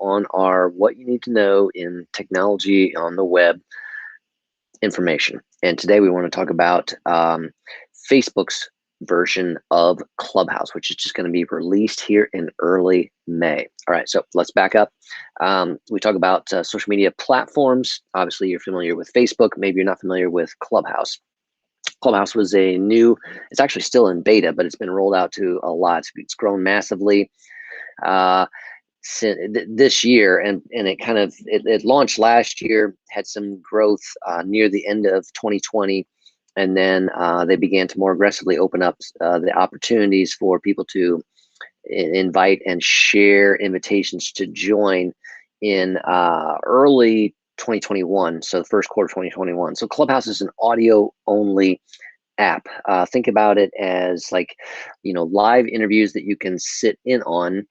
on our what you need to know in technology on the web information. And today we want to talk about Facebook's version of Clubhouse, which is just going to be released here in early May. All right, so let's back up. We talk about social media platforms. Obviously, you're familiar with Facebook. Maybe you're not familiar with Clubhouse. Clubhouse was it's actually still in beta, but it's been rolled out to a lot. It's grown massively this year, and it launched last year, had some growth near the end of 2020, and then they began to more aggressively open up the opportunities for people to invite and share invitations to join in early 2021, so the first quarter of 2021. So Clubhouse is an audio only app. Think about it as like, live interviews that you can sit in on,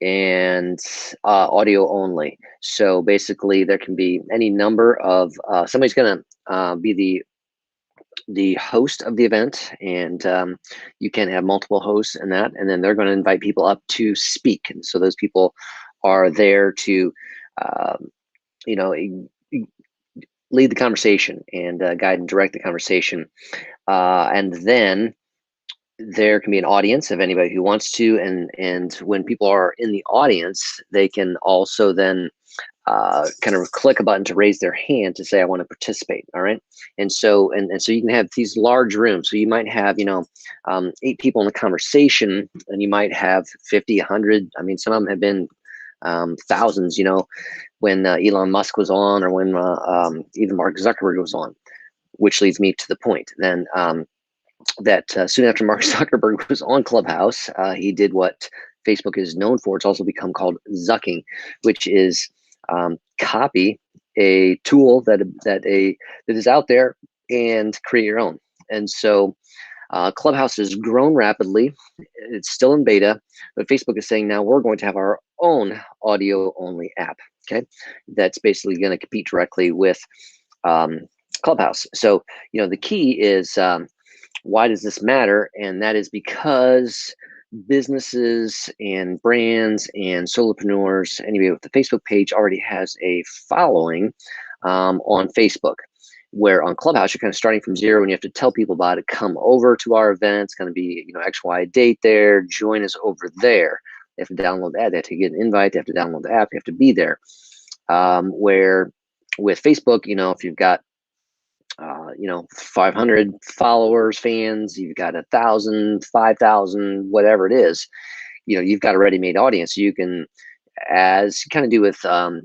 and audio only. So basically there can be any number of somebody's going to be the host of the event, and you can have multiple hosts in that, and then they're going to invite people up to speak. And so those people are there to lead the conversation and guide and direct the conversation, and then there can be an audience of anybody who wants to, and when people are in the audience, they can also then kind of click a button to raise their hand to say, I want to participate. All right. And so you can have these large rooms. So you might have, 8 people in the conversation, and you might have 50, 100. I mean, some of them have been thousands, when Elon Musk was on, or when even Mark Zuckerberg was on, which leads me to the point then, that soon after Mark Zuckerberg was on Clubhouse, he did what Facebook is known for. It's also become called zucking, which is copy a tool that is out there and create your own. And so Clubhouse has grown rapidly. It's still in beta, but Facebook is saying now we're going to have our own audio only app. Okay, that's basically going to compete directly with Clubhouse. So the key is, why does this matter? And that is because businesses and brands and solopreneurs, anybody with the Facebook page, already has a following on Facebook. Where on Clubhouse, you're kind of starting from zero, and you have to tell people about it. Come over to our event. It's going to be, XY date there. Join us over there. They have to download that. They have to get an invite. They have to download the app. They have to be there. Where with Facebook, if you've got 500 followers, fans, you've got 1,000, 5,000, whatever it is, you've got a ready-made audience. You can, as you kind of do with,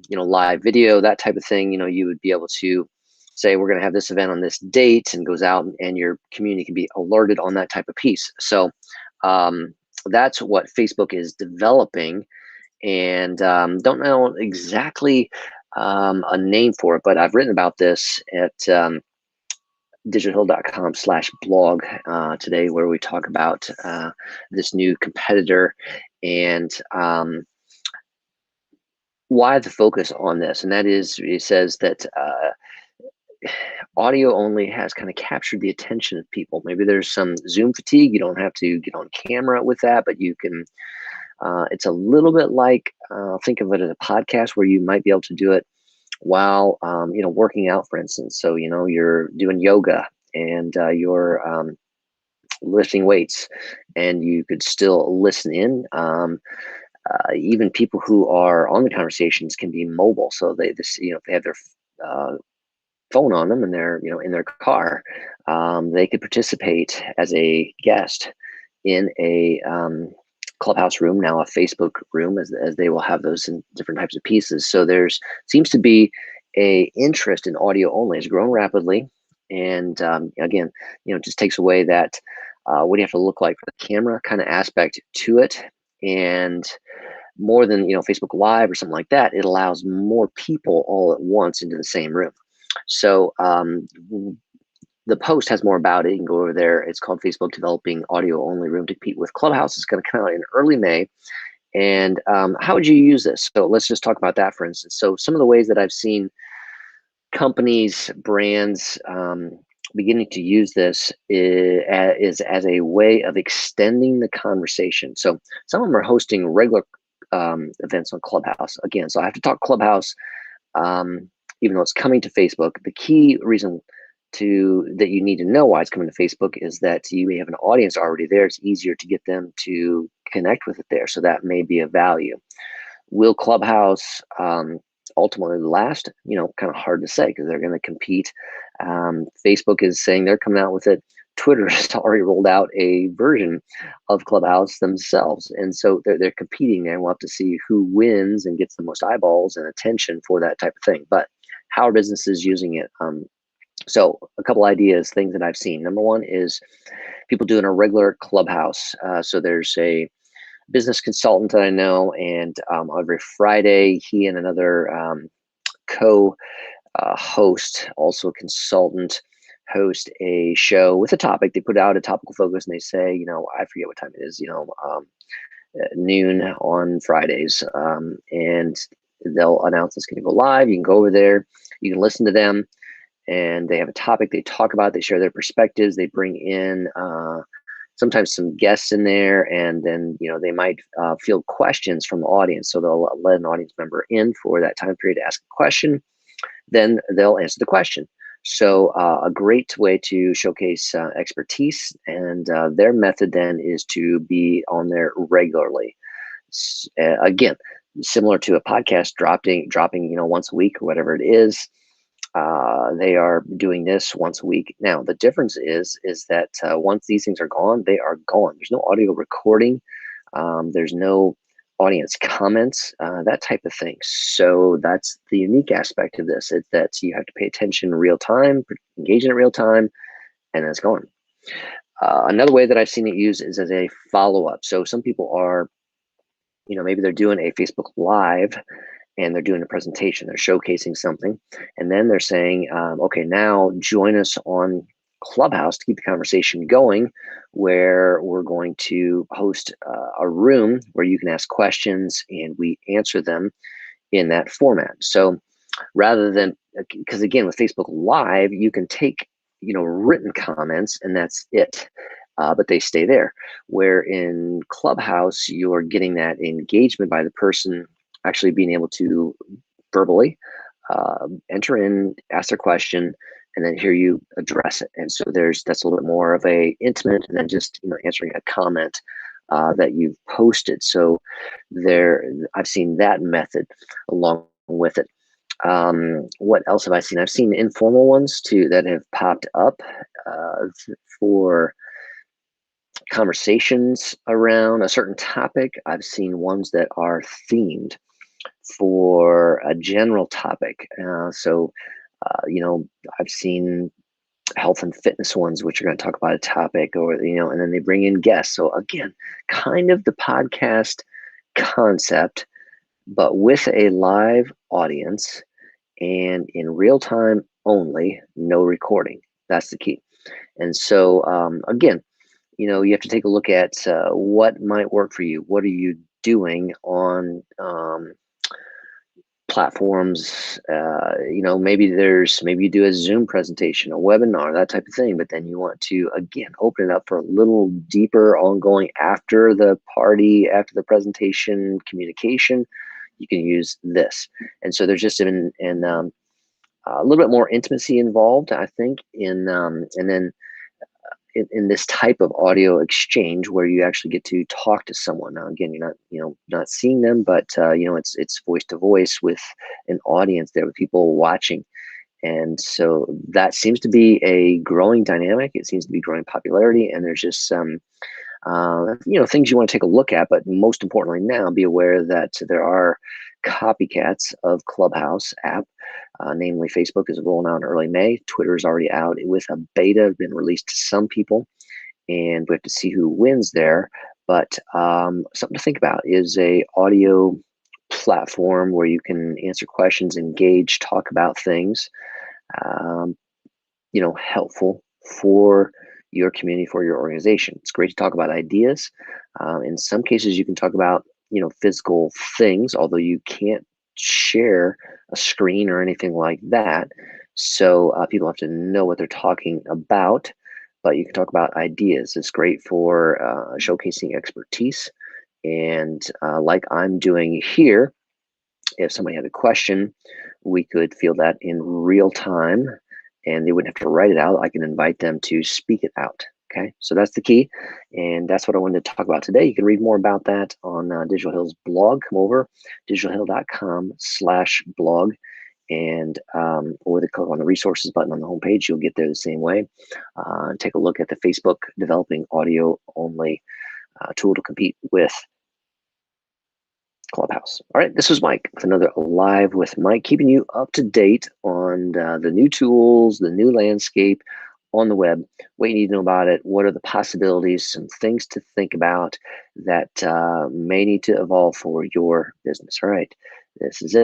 live video, that type of thing, you would be able to say, we're going to have this event on this date, and goes out, and your community can be alerted on that type of piece. So that's what Facebook is developing, and don't know exactly a name for it, but I've written about this at digitalhill.com/blog today, where we talk about this new competitor and why the focus on this. And that is, it says that audio only has kind of captured the attention of people. Maybe there's some Zoom fatigue. You don't have to get on camera with that, but you can, it's a little bit like, think of it as a podcast, where you might be able to do it while working out, for instance. So you're doing yoga, and you're lifting weights, and you could still listen in. Even people who are on the conversations can be mobile, so they have their phone on them, and they're in their car. They could participate as a guest in a Clubhouse room, now a Facebook room, as they will have those in different types of pieces. So there's seems to be a interest in audio only. It's grown rapidly, and again, it just takes away that what do you have to look like for the camera kind of aspect to it, and more than Facebook Live or something like that, it allows more people all at once into the same room. So the post has more about it. You can go over there. It's called Facebook Developing Audio Only Room to Compete with Clubhouse. It's going to come out in early May. And how would you use this? So let's just talk about that, for instance. So some of the ways that I've seen companies, brands beginning to use this is as a way of extending the conversation. So some of them are hosting regular events on Clubhouse. Again, so I have to talk Clubhouse, even though it's coming to Facebook. The key reason that you need to know why it's coming to Facebook is that you may have an audience already there. It's easier to get them to connect with it there. So that may be a value. Will Clubhouse ultimately last? Kind of hard to say because they're going to compete. Facebook is saying they're coming out with it. Twitter has already rolled out a version of Clubhouse themselves. And so they're competing there. We'll have to see who wins and gets the most eyeballs and attention for that type of thing. But how are businesses using it? So a couple ideas, things that I've seen. Number one is people doing a regular Clubhouse. So there's a business consultant that I know, and every Friday, he and another co-host, also a consultant, host a show with a topic. They put out a topical focus, and they say, I forget what time it is, noon on Fridays, and they'll announce it's going to go live. You can go over there, you can listen to them, and they have a topic they talk about. They share their perspectives. They bring in sometimes some guests in there, and then they might field questions from the audience. So they'll let an audience member in for that time period to ask a question. Then they'll answer the question. So a great way to showcase expertise, and their method then is to be on there regularly. Again, similar to a podcast dropping once a week or whatever it is. They are doing this once a week. Now, the difference is that once these things are gone, they are gone. There's no audio recording. There's no audience comments, that type of thing. So that's the unique aspect of this. It's that you have to pay attention in real time, engage in it real time, and then it's gone. Another way that I've seen it used is as a follow-up. So some people are, maybe they're doing a Facebook Live, and they're doing a presentation, they're showcasing something, and then they're saying, okay, now join us on Clubhouse to keep the conversation going, where we're going to host a room where you can ask questions and we answer them in that format. So rather than, because again, with Facebook Live, you can take, written comments and that's it. But they stay there. Where in Clubhouse, you're getting that engagement by the person actually being able to verbally enter in, ask their question, and then hear you address it. And so that's a little bit more of a intimate than just answering a comment that you've posted. So I've seen that method along with it. What else have I seen? I've seen informal ones too that have popped up for conversations around a certain topic. I've seen ones that are themed for a general topic. I've seen health and fitness ones, which are going to talk about a topic, or, and then they bring in guests. So again, kind of the podcast concept, but with a live audience and in real time only, no recording. That's the key. And so, again, you have to take a look at what might work for you. What are you doing on platforms? Maybe you do a Zoom presentation, a webinar, that type of thing, but then you want to, again, open it up for a little deeper ongoing after the party, after the presentation communication. You can use this. And so there's just a little bit more intimacy involved, I think, in this type of audio exchange where you actually get to talk to someone. Now, again, you're not seeing them, but it's voice to voice with an audience there, with people watching. And so that seems to be a growing dynamic. It seems to be growing popularity, and there's just some things you want to take a look at. But most importantly now, be aware that there are copycats of Clubhouse app. Namely, Facebook is rolling out in early May. Twitter is already out with a beta, been released to some people, and we have to see who wins there. But something to think about is a audio platform where you can answer questions, engage, talk about things, helpful for your community, for your organization. It's great to talk about ideas. In some cases, you can talk about physical things, although you can't share a screen or anything like that. So people have to know what they're talking about, but you can talk about ideas. It's great for showcasing expertise And like I'm doing here, if somebody had a question, we could field that in real time and they wouldn't have to write it out. I can invite them to speak it out. Okay, so that's the key. And that's what I wanted to talk about today. You can read more about that on Digital Hill's blog. Come over, digitalhill.com/blog. And or the click on the resources button on the homepage, you'll get there the same way. Take a look at the Facebook developing audio only tool to compete with Clubhouse. All right, this was Mike with another Live with Mike, keeping you up to date on the new tools, the new landscape on the web, what you need to know about it, what are the possibilities, some things to think about that may need to evolve for your business. All right, this is it.